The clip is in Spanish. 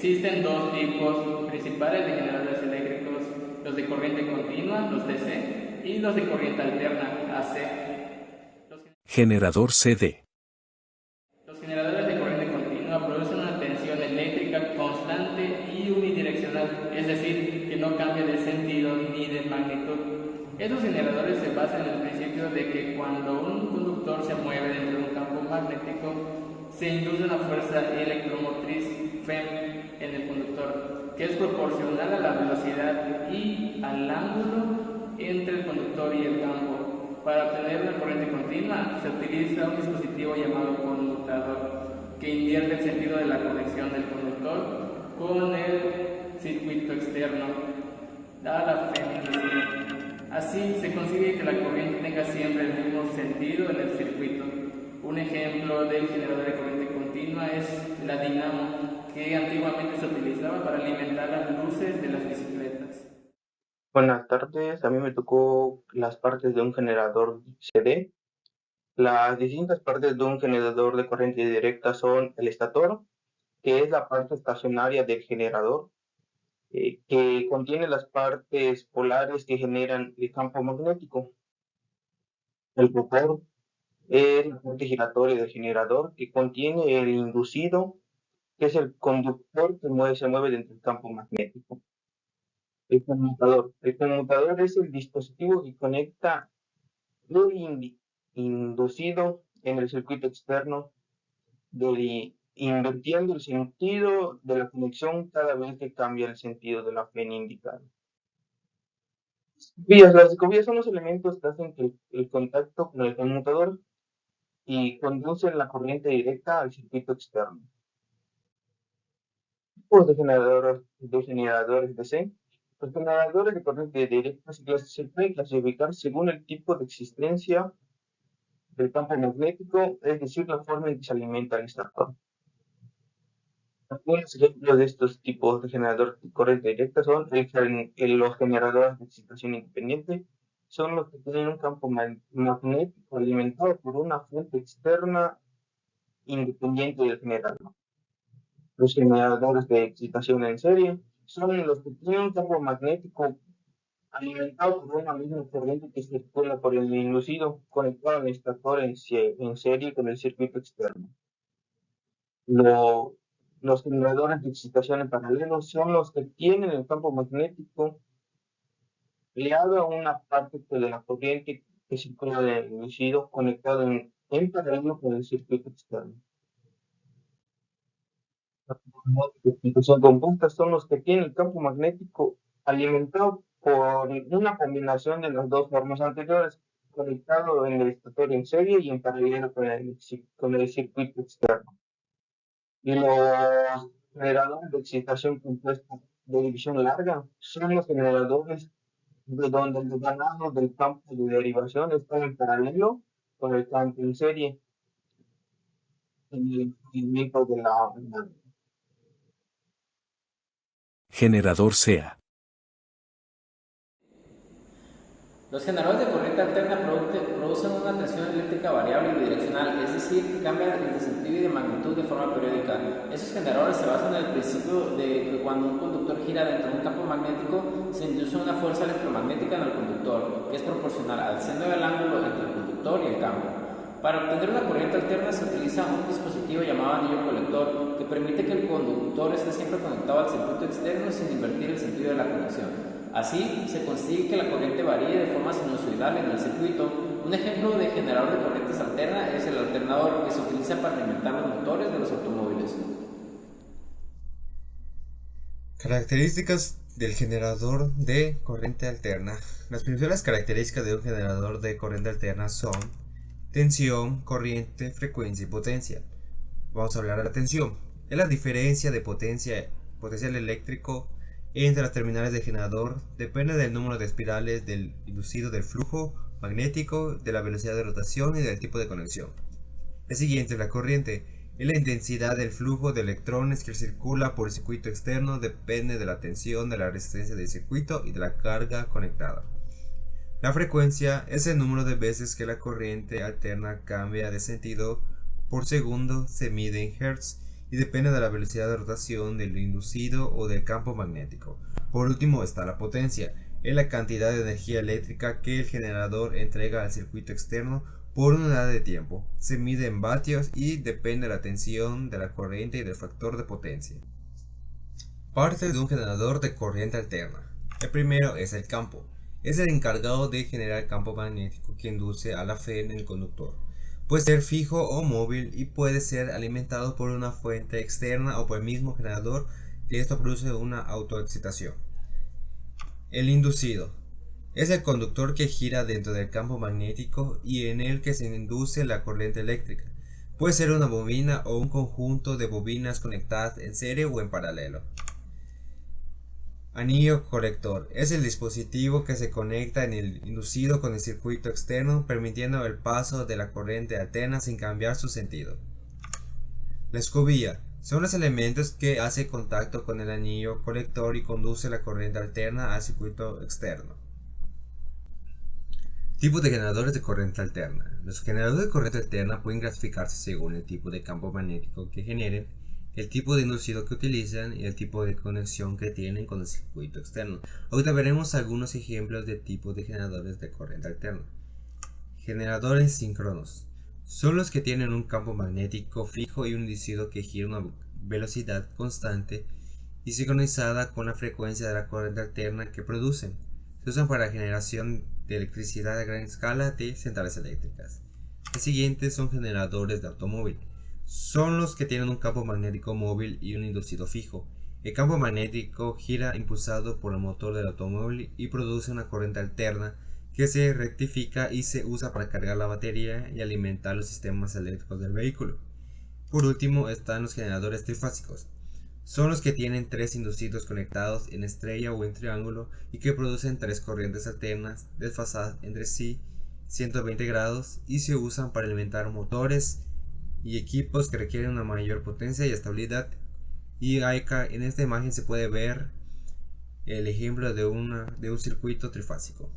Existen dos tipos principales de generadores eléctricos, los de corriente continua, los DC, y los de corriente alterna, AC. Generador CD. Los generadores de corriente continua producen una tensión eléctrica constante y unidireccional, es decir, que no cambia de sentido ni de magnitud. Estos generadores se basan en el principio de que cuando un conductor se mueve dentro de un campo magnético, se induce una fuerza electromotriz FEM en el conductor, que es proporcional a la velocidad y al ángulo entre el conductor y el campo. Para obtener una corriente continua se utiliza un dispositivo llamado conmutador, que invierte el sentido de la conexión del conductor con el circuito externo, dada la FEM. Así se consigue que la corriente tenga siempre el mismo sentido en el circuito. Un ejemplo del generador de corriente continua es la dinamo, que antiguamente se utilizaba para alimentar las luces de las bicicletas. Buenas tardes, a mí me tocó las partes de un generador CD. Las distintas partes de un generador de corriente directa son el estator, que es la parte estacionaria del generador, que contiene las partes polares que generan el campo magnético. El rotor es la parte giratoria del generador, que contiene el inducido, que es el conductor que se mueve dentro del campo magnético. El conmutador. El conmutador es el dispositivo que conecta el inducido en el circuito externo, invirtiendo el sentido de la conexión cada vez que cambia el sentido de la FEN indicada. Las escobillas son los elementos que hacen que el contacto con el conmutador y conducen la corriente directa al circuito externo. Tipos de generadores DC. Los generadores de corriente directa se pueden clasificar según el tipo de existencia del campo magnético, es decir, la forma en que se alimenta el estator. Algunos ejemplos de estos tipos de generadores de corriente directa son los generadores de excitación independiente, son los que tienen un campo magnético alimentado por una fuente externa independiente del generador. Los generadores de excitación en serie son los que tienen un campo magnético alimentado por una misma corriente que circula por el inducido conectado al estator en serie con el circuito externo. Los generadores de excitación en paralelo son los que tienen el campo magnético ligado a una parte de la corriente que circula en el inducido conectado en paralelo con el circuito externo. Los generadores de excitación compuesta son los que tienen el campo magnético alimentado por una combinación de las dos formas anteriores, conectado en el estator en serie y en paralelo con el circuito externo. Y los generadores de excitación compuesta de división larga son los generadores de donde el ganado del campo de derivación está en paralelo con el campo en serie en el movimiento de la. Generador SEA. Los generadores de corriente alterna producen una tensión eléctrica variable y bidireccional, es decir, que cambian de sentido y de magnitud de forma periódica. Esos generadores se basan en el principio de que cuando un conductor gira dentro de un campo magnético, se induce una fuerza electromagnética en el conductor, que es proporcional al seno del ángulo entre el conductor y el campo. Para obtener una corriente alterna se utiliza un dispositivo llamado anillo colector, que permite que el conductor esté siempre conectado al circuito externo sin invertir el sentido de la conexión. Así, se consigue que la corriente varíe de forma sinusoidal en el circuito. Un ejemplo de generador de corrientes alterna es el alternador, que se utiliza para alimentar los motores de los automóviles. Características del generador de corriente alterna. Las principales características de un generador de corriente alterna son tensión, corriente, frecuencia y potencia. Vamos a hablar de la tensión. Es la diferencia de potencial eléctrico entre las terminales del generador. Depende del número de espirales del inducido, del flujo magnético, de la velocidad de rotación y del tipo de conexión. El siguiente es la corriente. Es la intensidad del flujo de electrones que circula por el circuito externo. Depende de la tensión, de la resistencia del circuito y de la carga conectada. La frecuencia es el número de veces que la corriente alterna cambia de sentido por segundo, se mide en Hz, y depende de la velocidad de rotación del inducido o del campo magnético. Por último está la potencia, es la cantidad de energía eléctrica que el generador entrega al circuito externo por unidad de tiempo. Se mide en vatios y depende de la tensión, de la corriente y del factor de potencia. Partes de un generador de corriente alterna. El primero es el campo. Es el encargado de generar campo magnético que induce a la fe en el conductor. Puede ser fijo o móvil y puede ser alimentado por una fuente externa o por el mismo generador, y esto produce una autoexcitación. El inducido es el conductor que gira dentro del campo magnético y en el que se induce la corriente eléctrica. Puede ser una bobina o un conjunto de bobinas conectadas en serie o en paralelo. Anillo colector es el dispositivo que se conecta en el inducido con el circuito externo, permitiendo el paso de la corriente alterna sin cambiar su sentido. La escobilla son los elementos que hacen contacto con el anillo colector y conduce la corriente alterna al circuito externo. Tipos de generadores de corriente alterna. Los generadores de corriente alterna pueden clasificarse según el tipo de campo magnético que generen, el tipo de inducido que utilizan y el tipo de conexión que tienen con el circuito externo. Ahorita veremos algunos ejemplos de tipos de generadores de corriente alterna. Generadores síncronos son los que tienen un campo magnético fijo y un inducido que gira a una velocidad constante y sincronizada con la frecuencia de la corriente alterna que producen. Se usan para la generación de electricidad a gran escala de centrales eléctricas. Los siguientes son generadores de automóvil. Son los que tienen un campo magnético móvil y un inducido fijo. El campo magnético gira impulsado por el motor del automóvil y produce una corriente alterna que se rectifica y se usa para cargar la batería y alimentar los sistemas eléctricos del vehículo. Por último están los generadores trifásicos. Son los que tienen tres inducidos conectados en estrella o en triángulo y que producen tres corrientes alternas desfasadas entre sí 120 grados y se usan para alimentar motores y equipos que requieren una mayor potencia y estabilidad. Y acá en esta imagen se puede ver el ejemplo de un circuito trifásico.